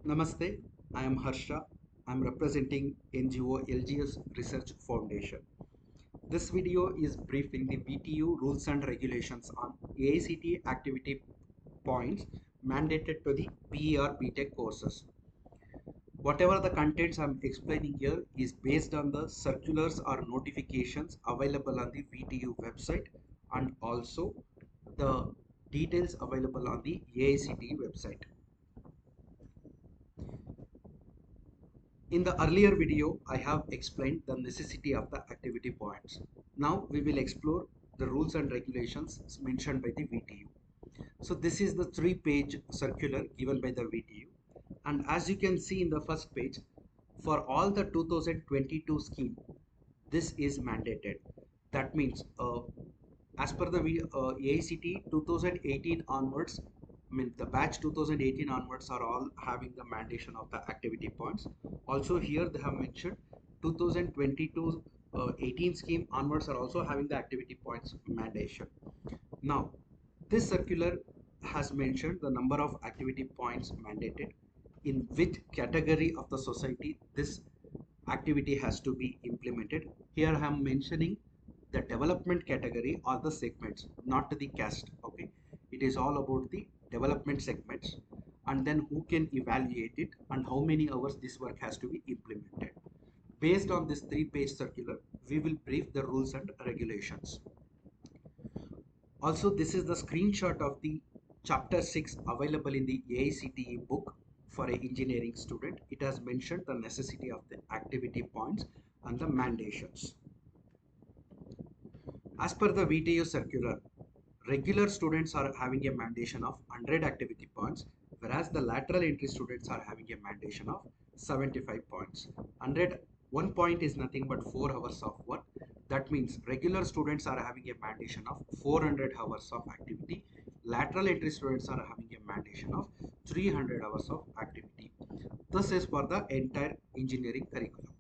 Namaste, I am Harsha. I am representing NGO LGS Research Foundation. This video is briefing the VTU rules and regulations on AICTE activity points mandated to the BE or BTech courses. Whatever the contents I am explaining here is based on the circulars or notifications available on the VTU website and also the details available on the AICTE website. In the earlier video, I have explained the necessity of the activity points. Now we will explore the rules and regulations mentioned by the VTU. So this is the 3-page circular given by the VTU. And as you can see in the first page, for all the 2022 scheme, this is mandated. That means as per the AICTE 2018 onwards, the batch 2018 onwards are all having the mandation of the activity points. Also here they have mentioned 2022 18 scheme onwards are also having the activity points mandation. Now this circular has mentioned the number of activity points mandated, in which category of the society this activity has to be implemented. Here I am mentioning the development category or the segments, not the caste. Okay, it is all about the development segments, and then who can evaluate it and how many hours this work has to be implemented. Based on this 3-page circular, we will brief the rules and regulations. Also, this is the screenshot of the chapter 6 available in the AICTE book for an engineering student. It has mentioned the necessity of the activity points and the mandations. As per the VTU circular, regular students are having a mandation of 100 activity points, whereas the lateral entry students are having a mandation of 75 points. 1 point is nothing but 4 hours of work. That means regular students are having a mandation of 400 hours of activity. Lateral entry students are having a mandation of 300 hours of activity. This is for the entire engineering curriculum.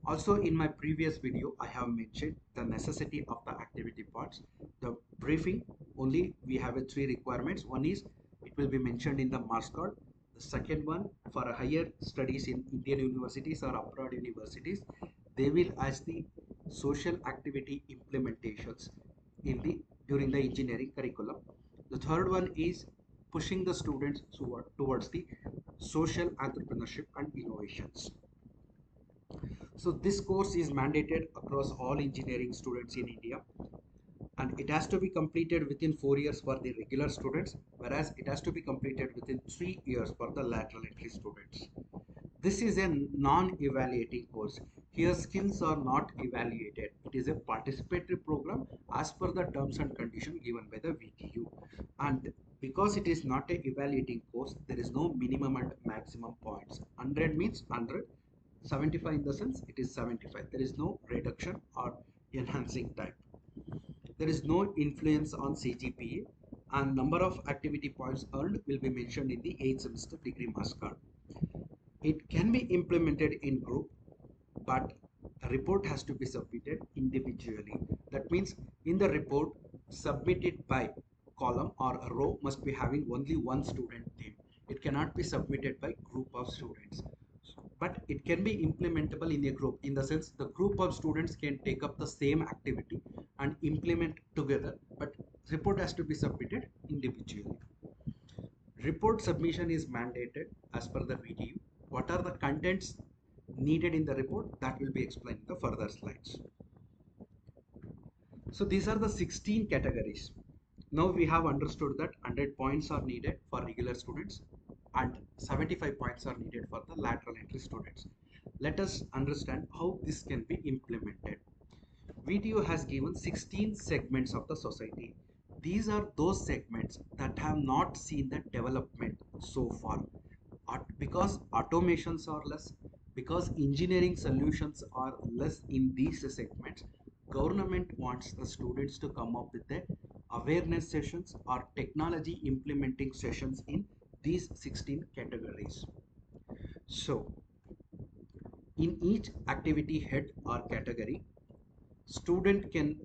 Also, in my previous video, I have mentioned the necessity of the activity points. The briefing only we have 3 requirements. One is it will be mentioned in the marks card. The second one, for higher studies in Indian universities or abroad universities, they will ask the social activity implementations during the engineering curriculum. The third one is pushing the students towards the social entrepreneurship and innovations. So this course is mandated across all engineering students in India, and it has to be completed within 4 years for the regular students, whereas it has to be completed within 3 years for the lateral entry students. This is a non-evaluating course. Here skills are not evaluated. It is a participatory program as per the terms and conditions given by the VTU. And because it is not a evaluating course, there is no minimum and maximum points. 100 means 100. 75 in the sense it is 75. There is no reduction or enhancing type. There is no influence on CGPA, and number of activity points earned will be mentioned in the 8th semester degree marks card. It can be implemented in group, but a report has to be submitted individually. That means in the report submitted by column or a row must be having only one student name. It cannot be submitted by group of students, but it can be implementable in a group, in the sense the group of students can take up the same activity and implement together, but report has to be submitted individually. Report submission is mandated as per the VTU. What are the contents needed in the report, that will be explained in the further slides. So these are the 16 categories. Now we have understood that 100 points are needed for regular students and 75 points are needed for the lateral entry students. Let us understand how this can be implemented. VTU has given 16 segments of the society. These are those segments that have not seen the development so far. Because automations are less, because engineering solutions are less in these segments, government wants the students to come up with the awareness sessions or technology implementing sessions in these 16 categories. So in each activity head or category, student can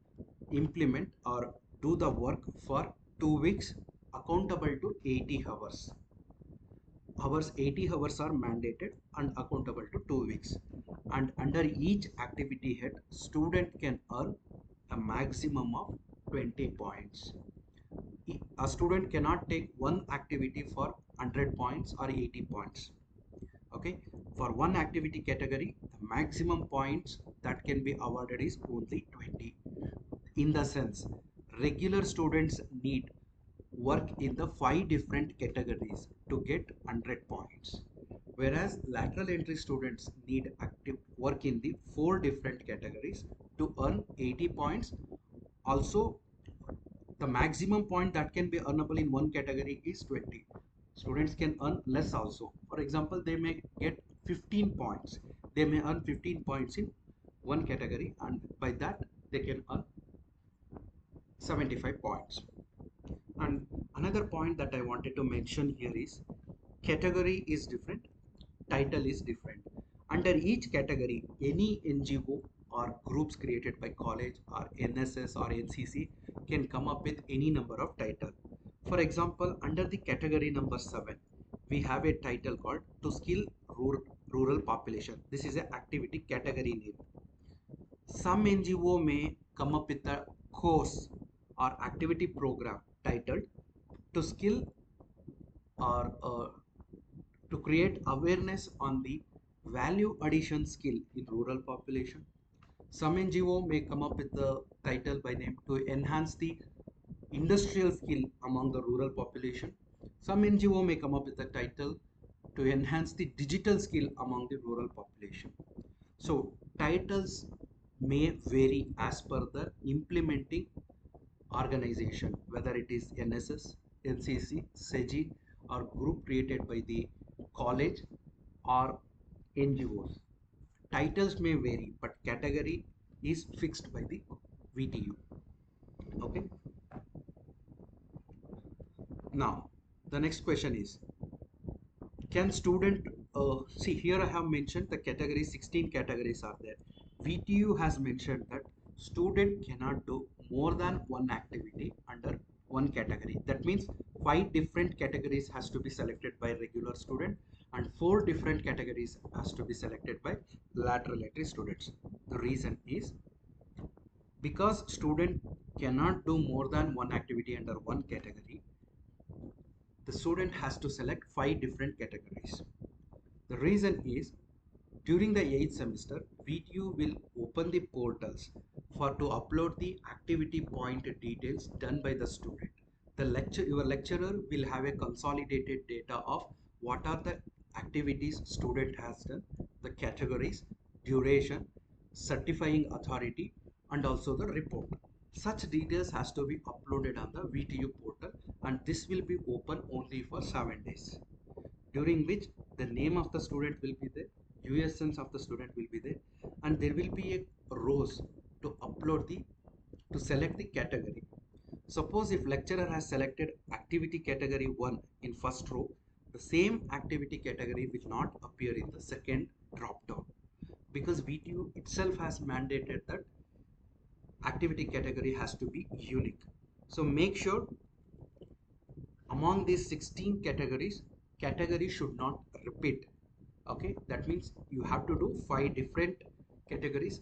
implement or do the work for 2 weeks, accountable to 80 hours. hours, 80 hours are mandated and accountable to 2 weeks. And under each activity head, student can earn a maximum of 20 points. A student cannot take one activity for 100 points or 80 points. Okay, for one activity category, the maximum points that can be awarded is only 20. In the sense, regular students need work in the 5 different categories to get 100 points, whereas lateral entry students need active work in the 4 different categories to earn 80 points. Also, the maximum point that can be earnable in one category is 20. Students can earn less also. For example, they may get 15 points. They may earn 15 points in one category, and by that they can earn 75 points. And another point that I wanted to mention here is category is different, title is different. Under each category, any NGO or groups created by college or NSS or NCC can come up with any number of title. For example, under the category number 7, we have a title called To Skill Rural Population. This is an activity category name. Some NGO may come up with a course or activity program titled To Skill or to create awareness on the value addition skill in rural population. Some NGO may come up with the title by name To Enhance the Industrial Skill among the rural population. Some NGO may come up with the title To Enhance the Digital Skill among the rural population. So titles may vary as per the implementing organization, whether it is NSS, NCC, SEGI, or group created by the college or NGOs. Titles may vary, but category is fixed by the VTU. Okay. Now, the next question is, can student see here I have mentioned the categories, 16 categories are there. VTU has mentioned that student cannot do more than one activity under one category. That means 5 different categories has to be selected by regular student and 4 different categories has to be selected by lateral entry students. The reason is because student cannot do more than one activity under one category, the student has to select 5 different categories. The reason is during the 8th semester, VTU will open the portals for to upload the activity point details done by the student. Your lecturer will have a consolidated data of what are the activities student has done, the categories, duration, certifying authority, and also the report. Such details has to be uploaded on the VTU portal, and this will be open only for 7 days, during which the name of the student will be there, USNs of the student will be there, and there will be a rows to upload the to select the category. Suppose if lecturer has selected activity category 1 in first row, the same activity category will not appear in the second drop down, because VTU itself has mandated that activity category has to be unique. So make sure among these 16 categories, category should not repeat. Okay, that means you have to do 5 different categories,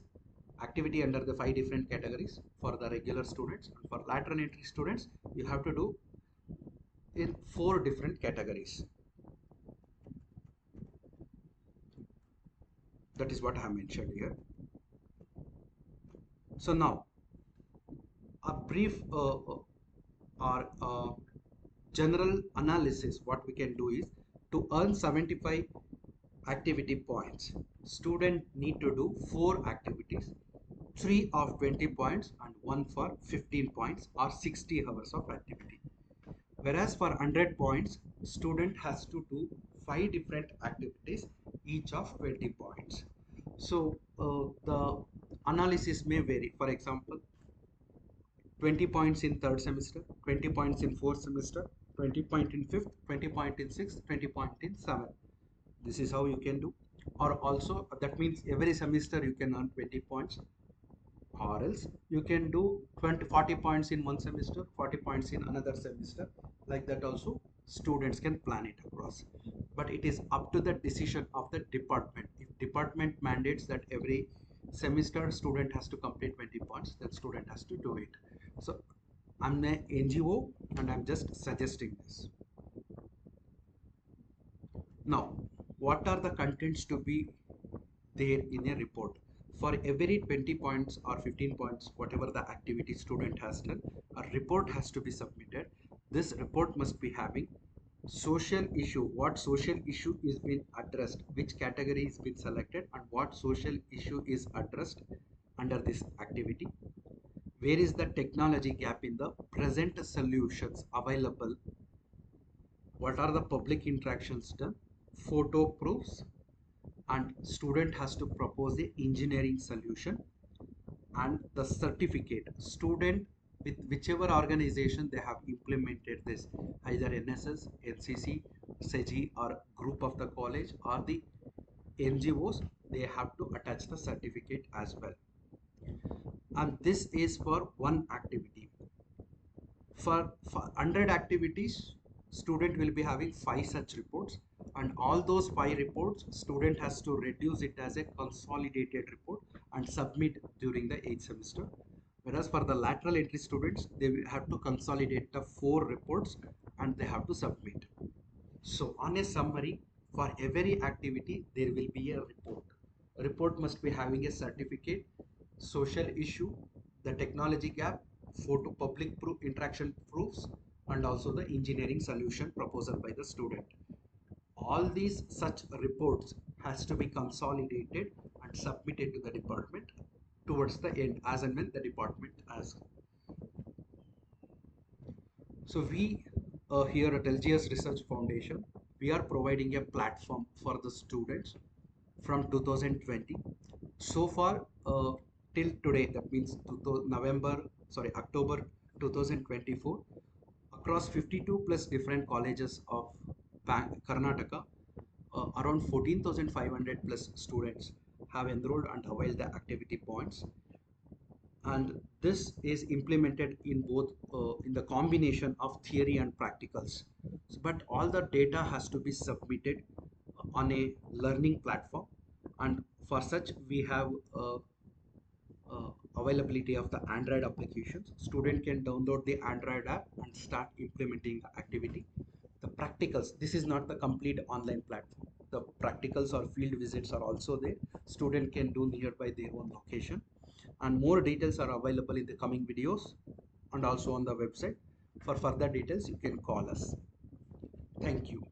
activity under the 5 different categories for the regular students, and for lateral entry students you have to do in 4 different categories. That is what I have mentioned here. So now a brief or general analysis, what we can do is to earn 75 activity points, student need to do 4 activities, 3 of 20 points and 1 for 15 points or 60 hours of activity. Whereas for 100 points, student has to do 5 different activities, each of 20 points. So the analysis may vary. For example, 20 points in third semester, 20 points in fourth semester, 20 point in fifth, 20 point in sixth, 20 point in seventh. This is how you can do. Or also that means every semester you can earn 20 points, or else you can do 40 points in one semester, 40 points in another semester, like that also students can plan it across, but it is up to the decision of the department. If department mandates that every semester student has to complete 20 points, then student has to do it. So I'm an NGO and I'm just suggesting this. Now, what are the contents to be there in a report? For every 20 points or 15 points, whatever the activity student has done, a report has to be submitted. This report must be having social issue, what social issue is being addressed, which category is being selected, and what social issue is addressed under this activity. Where is the technology gap in the present solutions available? What are the public interactions done? Photo proofs, and student has to propose a engineering solution, and the certificate student with whichever organization they have implemented this, either NSS, NCC, SEGI, or group of the college or the NGOs, they have to attach the certificate as well. And this is for one activity. For 100 activities, student will be having 5 such reports, and all those 5 reports student has to reduce it as a consolidated report and submit during the 8th semester. Whereas for the lateral entry students, they will have to consolidate the 4 reports and they have to submit. So on a summary, for every activity, there will be a report. A report must be having a certificate, social issue, the technology gap, photo public proof, interaction proofs, and also the engineering solution proposal by the student. All these such reports has to be consolidated and submitted to the department towards the end, as and when the department asks. So we here at LGS Research Foundation, we are providing a platform for the students from 2020. So far, till today, that means October 2024, across 52 plus different colleges of Karnataka, around 14,500 plus students have enrolled and availed the activity points, and this is implemented in both in the combination of theory and practicals. But all the data has to be submitted on a learning platform, and for such we have availability of the Android applications. Student can download the Android app and start implementing the activity. The practicals, this is not the complete online platform. The practicals or field visits are also there. Student can do nearby their own location, and more details are available in the coming videos and also on the website. For further details, you can call us. Thank you.